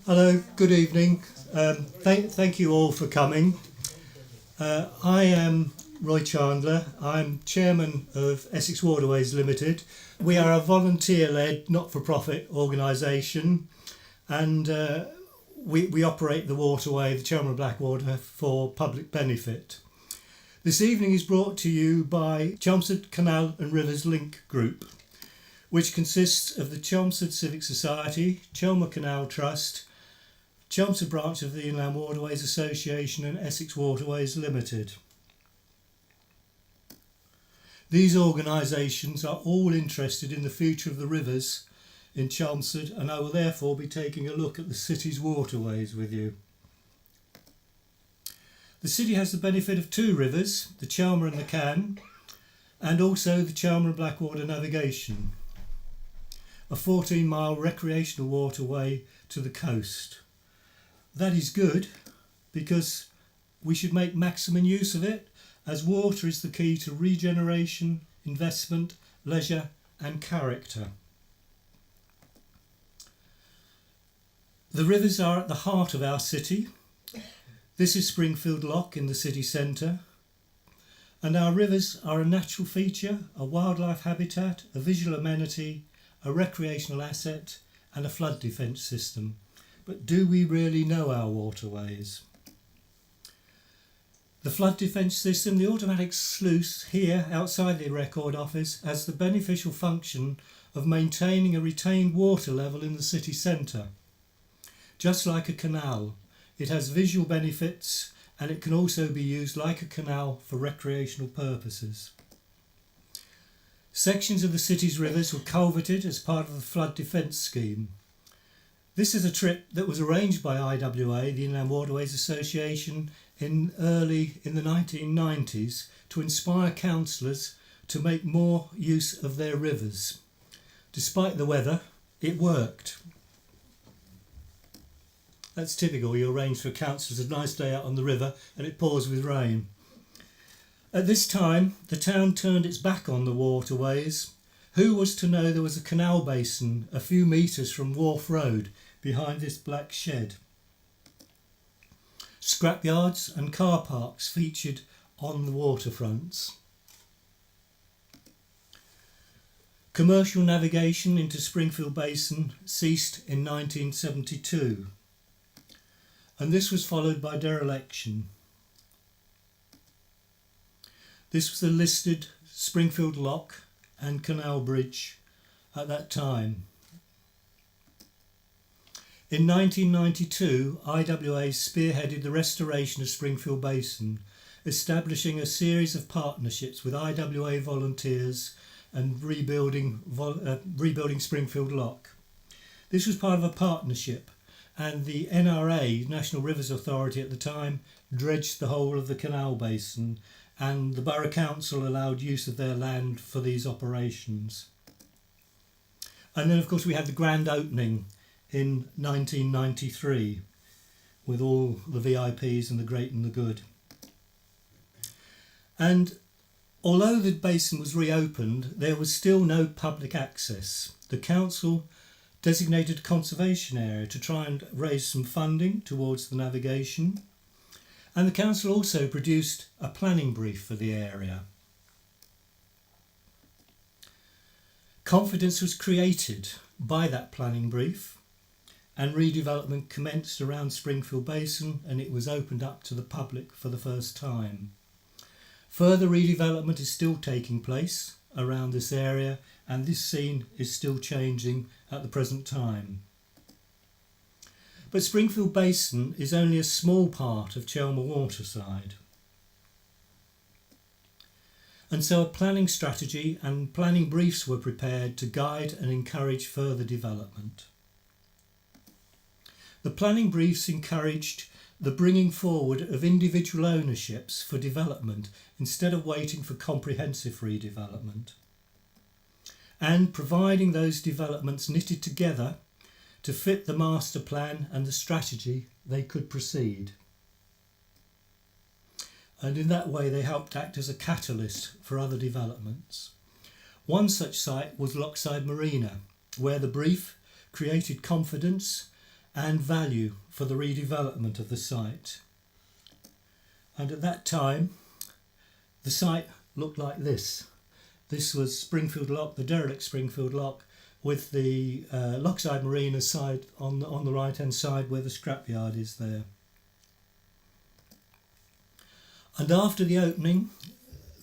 Hello, good evening. Thank you all for coming. I am Roy Chandler. I'm chairman of Essex Waterways Limited. We are a volunteer-led, not-for-profit organisation, and we operate the waterway, the Chelmsford Blackwater, for public benefit. This evening is brought to you by Chelmsford Canal and Rivers Link Group, which consists of the Chelmsford Civic Society, Chelmsford Canal Trust, Chelmsford branch of the Inland Waterways Association and Essex Waterways Limited. These organisations are all interested in the future of the rivers in Chelmsford, and I will therefore be taking a look at the city's waterways with you. The city has the benefit of two rivers, the Chelmer and the Can, and also the Chelmer and Blackwater navigation, a 14-mile recreational waterway to the coast. That is good because we should make maximum use of it, as water is the key to regeneration, investment, leisure and character. The rivers are at the heart of our city. This is Springfield Lock in the city centre, and our rivers are a natural feature, a wildlife habitat, a visual amenity, a recreational asset and a flood defence system. But do we really know our waterways? The flood defence system, the automatic sluice here outside the Record Office, has the beneficial function of maintaining a retained water level in the city centre. Just like a canal, it has visual benefits, and it can also be used like a canal for recreational purposes. Sections of the city's rivers were culverted as part of the flood defence scheme. This is a trip that was arranged by IWA, the Inland Waterways Association, in the 1990s to inspire councillors to make more use of their rivers. Despite the weather, it worked. That's typical. You arrange for councillors a nice day out on the river and it pours with rain. At this time, the town turned its back on the waterways. Who was to know there was a canal basin a few metres from Wharf Road behind this black shed? Scrapyards and car parks featured on the waterfronts. Commercial navigation into Springfield Basin ceased in 1972, and this was followed by dereliction. This was the listed Springfield Lock and Canal Bridge at that time. In 1992, IWA spearheaded the restoration of Springfield Basin, establishing a series of partnerships with IWA volunteers and rebuilding Springfield Lock. This was part of a partnership, and the NRA, National Rivers Authority at the time, dredged the whole of the canal basin, and the Borough Council allowed use of their land for these operations. And then of course we had the grand opening in 1993 with all the VIPs and the great and the good. And although the basin was reopened, there was still no public access. The council designated a conservation area to try and raise some funding towards the navigation. And the council also produced a planning brief for the area. Confidence was created by that planning brief, and redevelopment commenced around Springfield Basin, and it was opened up to the public for the first time. Further redevelopment is still taking place around this area, and this scene is still changing at the present time. But Springfield Basin is only a small part of Chelmer Waterside. And so a planning strategy and planning briefs were prepared to guide and encourage further development. The planning briefs encouraged the bringing forward of individual ownerships for development instead of waiting for comprehensive redevelopment, and providing those developments knitted together to fit the master plan and the strategy, they could proceed. And in that way they helped act as a catalyst for other developments. One such site was Lockside Marina, where the brief created confidence and value for the redevelopment of the site. And at that time, the site looked like this. This was Springfield Lock, the derelict Springfield Lock, with the Lockside Marina side on the right hand side where the scrapyard is there. And after the opening,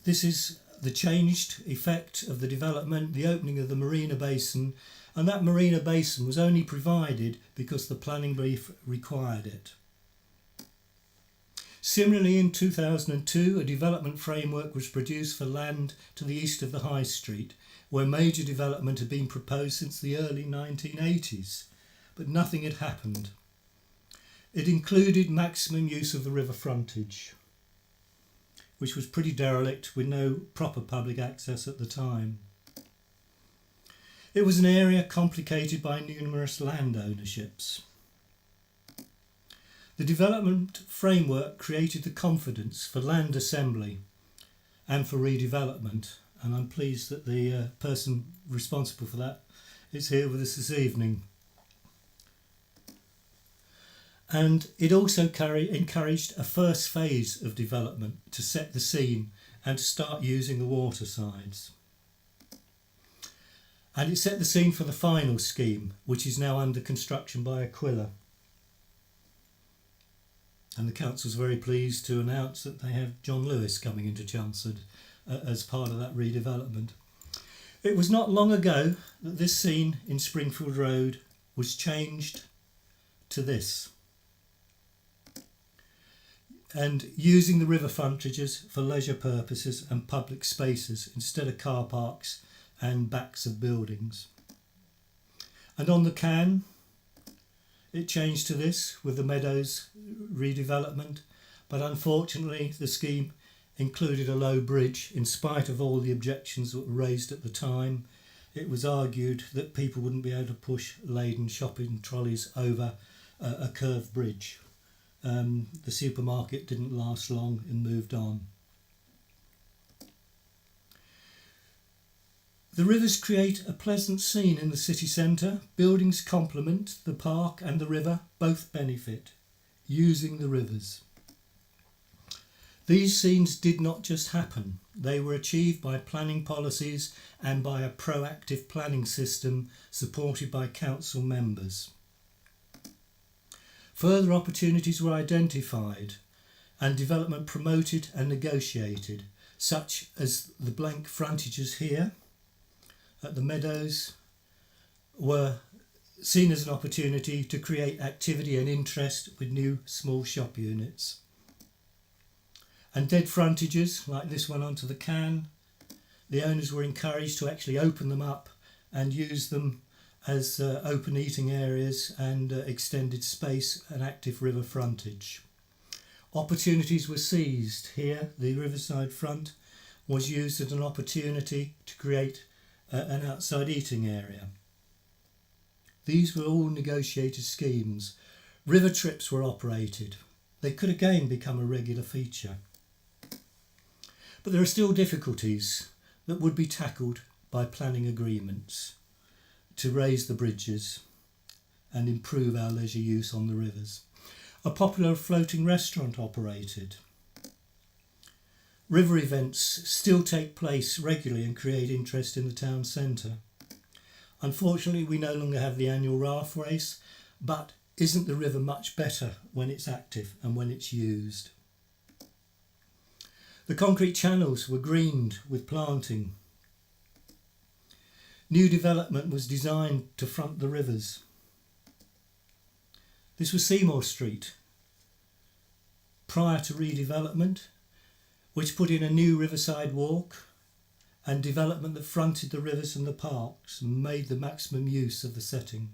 this is the changed effect of the development, the opening of the marina basin, and that marina basin was only provided because the planning brief required it. Similarly, in 2002, a development framework was produced for land to the east of the High Street, where major development had been proposed since the early 1980s, but nothing had happened. It included maximum use of the river frontage, which was pretty derelict with no proper public access at the time. It was an area complicated by numerous land ownerships. The development framework created the confidence for land assembly and for redevelopment, and I'm pleased that the person responsible for that is here with us this evening. And it also encouraged a first phase of development to set the scene and to start using the water sides. And it set the scene for the final scheme, which is now under construction by Aquila. And the council's very pleased to announce that they have John Lewis coming into Chelmsford as part of that redevelopment. It was not long ago that this scene in Springfield Road was changed to this, and using the river frontages for leisure purposes and public spaces instead of car parks and backs of buildings. And on the Can, it changed to this with the Meadows redevelopment, but unfortunately the scheme included a low bridge. In spite of all the objections that were raised at the time, it was argued that people wouldn't be able to push laden shopping trolleys over a curved bridge. The supermarket didn't last long and moved on. The rivers create a pleasant scene in the city centre. Buildings complement the park and the river, both benefit, using the rivers. These scenes did not just happen. They were achieved by planning policies and by a proactive planning system supported by council members. Further opportunities were identified and development promoted and negotiated, such as the blank frontages here at the Meadows were seen as an opportunity to create activity and interest with new small shop units. And dead frontages, like this one onto the Can, the owners were encouraged to actually open them up and use them as open eating areas and extended space and active river frontage. Opportunities were seized. Here, the riverside front was used as an opportunity to create an outside eating area. These were all negotiated schemes. River trips were operated. They could again become a regular feature. But there are still difficulties that would be tackled by planning agreements to raise the bridges and improve our leisure use on the rivers. A popular floating restaurant operated. River events still take place regularly and create interest in the town centre. Unfortunately, we no longer have the annual raft race, but isn't the river much better when it's active and when it's used? The concrete channels were greened with planting. New development was designed to front the rivers. This was Seymour Street, prior to redevelopment, which put in a new riverside walk and development that fronted the rivers and the parks and made the maximum use of the setting.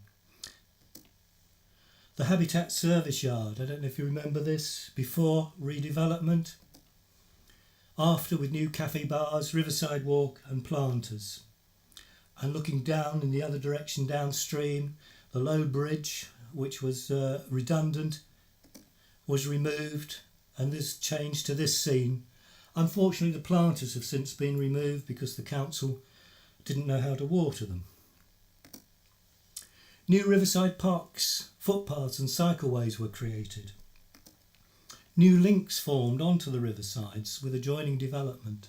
The Habitat Service Yard, I don't know if you remember this, before redevelopment, after with new cafe bars, riverside walk and planters. And looking down in the other direction downstream, the low bridge, which was redundant, was removed, and this changed to this scene. Unfortunately, the planters have since been removed because the council didn't know how to water them. New riverside parks Footpaths and cycleways were created. New links formed onto the riversides with adjoining development.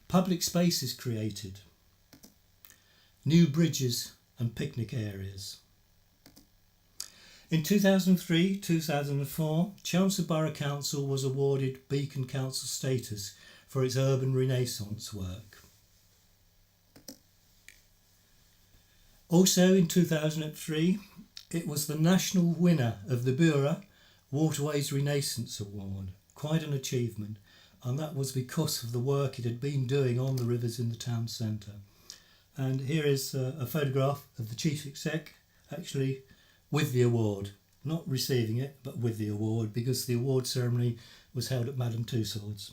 Public spaces created. New bridges and picnic areas. In 2003-2004, Chelmsford Borough Council was awarded Beacon Council status for its urban renaissance work. Also in 2003, it was the national winner of the Borough Waterways Renaissance Award. Quite an achievement, and that was because of the work it had been doing on the rivers in the town centre. And here is a photograph of the Chief Exec actually with the award, not receiving it, but with the award, because the award ceremony was held at Madame Tussauds,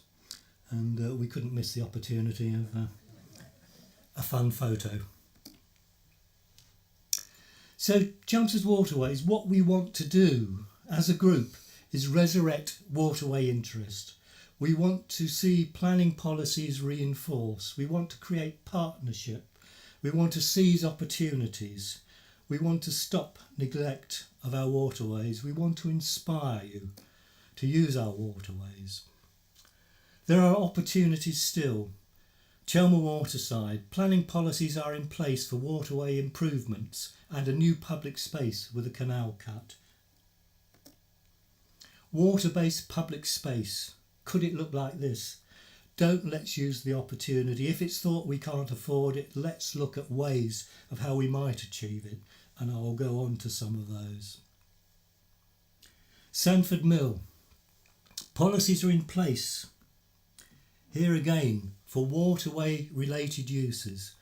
and we couldn't miss the opportunity of a fun photo. So Chelmsford Waterways, what we want to do as a group is resurrect waterway interest. We want to see planning policies reinforced. We want to create partnership. We want to seize opportunities. We want to stop neglect of our waterways. We want to inspire you to use our waterways. There are opportunities still. Chelmsford Waterside, planning policies are in place for waterway improvements and a new public space with a canal cut. Water-based public space, could it look like this? Let's use the opportunity. If it's thought we can't afford it, let's look at ways of how we might achieve it, and I'll go on to some of those. Sandford Mill, policies are in place. Here again, for waterway related uses,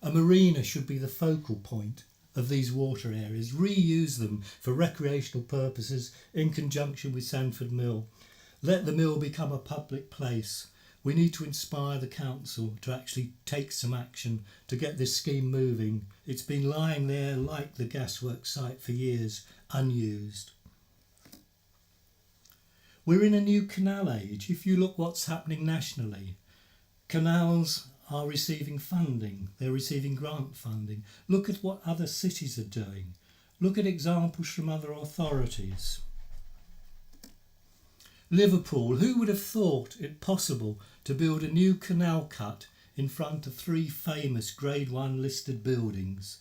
a marina should be the focal point of these water areas. Reuse them for recreational purposes in conjunction with Sandford Mill. Let the mill become a public place. We need to inspire the council to actually take some action to get this scheme moving. It's been lying there like the gasworks site for years, unused. We're in a new canal age. If you look what's happening nationally, canals are receiving funding, they're receiving grant funding. Look at what other cities are doing. Look at examples from other authorities. Liverpool, who would have thought it possible to build a new canal cut in front of 3 famous Grade 1 listed buildings?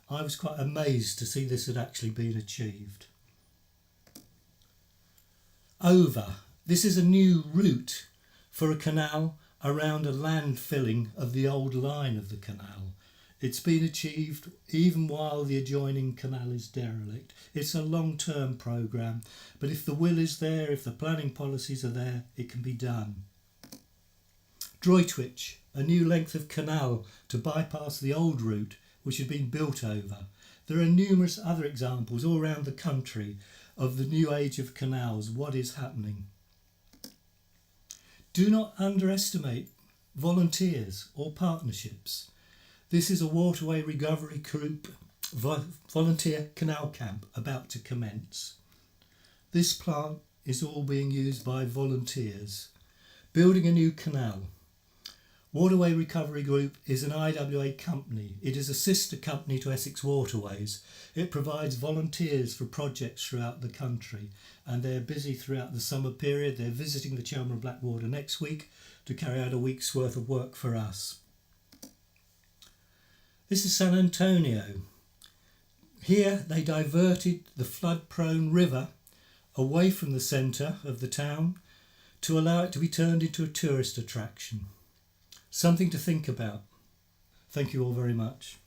I was quite amazed to see this had actually been achieved. Over, this is a new route for a canal around a land filling of the old line of the canal. It's been achieved even while the adjoining canal is derelict. It's a long-term programme, but if the will is there, if the planning policies are there, it can be done. Droitwich, a new length of canal to bypass the old route which had been built over. There are numerous other examples all around the country of the new age of canals, what is happening. Do not underestimate volunteers or partnerships. This is a waterway recovery group volunteer canal camp about to commence. This plant is all being used by volunteers. Building a new canal. Waterway Recovery Group is an IWA company. It is a sister company to Essex Waterways. It provides volunteers for projects throughout the country, and they're busy throughout the summer period. They're visiting the Chelmsford and Blackwater next week to carry out a week's worth of work for us. This is San Antonio. Here they diverted the flood-prone river away from the centre of the town to allow it to be turned into a tourist attraction. Something to think about. Thank you all very much.